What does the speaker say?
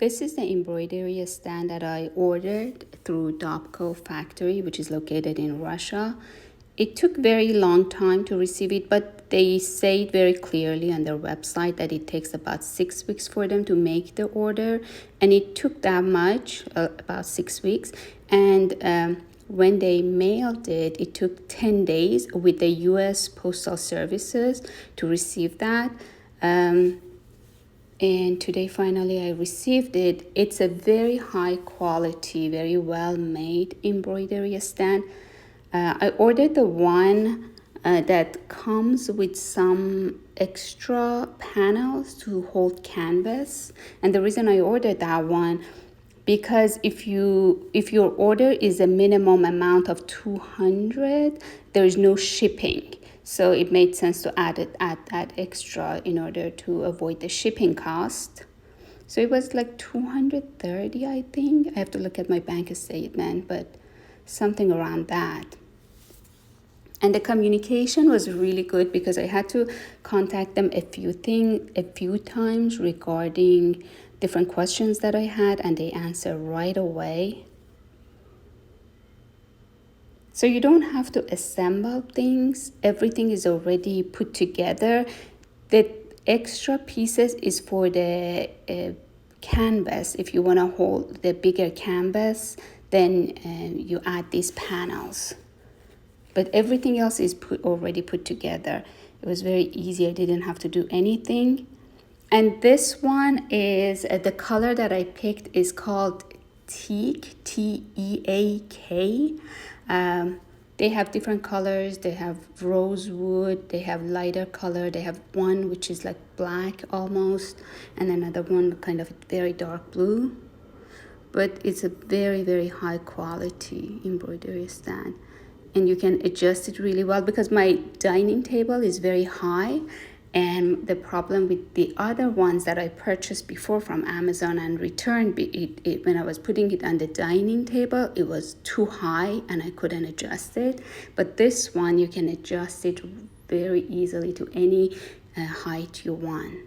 This is the embroidery stand that I ordered through Dubko factory, which is located in Russia. It took very long time to receive it, but they say it very clearly on their website that it takes about 6 weeks for them to make the order. And it took that much, about 6 weeks. And when they mailed it, it took 10 days with the US Postal Services to receive that. And today finally I received it. It's a very high quality, very well made embroidery stand. I ordered the one that comes with some extra panels to hold canvas. And the reason I ordered that one, because if your order is a minimum amount of 200, there is no shipping. So it made sense to add that extra in order to avoid the shipping cost. So it was like 230, I think. I have to look at my bank statement, but something around that. And the communication was really good because I had to contact them a few times regarding different questions that I had, and they answered right away. So you don't have to assemble things. Everything is already put together. The extra pieces is for the canvas. If you want to hold the bigger canvas, then you add these panels. But everything else is already put together. It was very easy. I didn't have to do anything. And this one is, the color that I picked is called Teak, T-E-A-K. They have different colors. They have rosewood, they have lighter color, they have one which is like black almost, and another one kind of very dark blue. But it's a very, very high quality embroidery stand. And you can adjust it really well because my dining table is very high. And the problem with the other ones that I purchased before from Amazon and returned, when I was putting it on the dining table, it was too high and I couldn't adjust it. But this one, you can adjust it very easily to any height you want.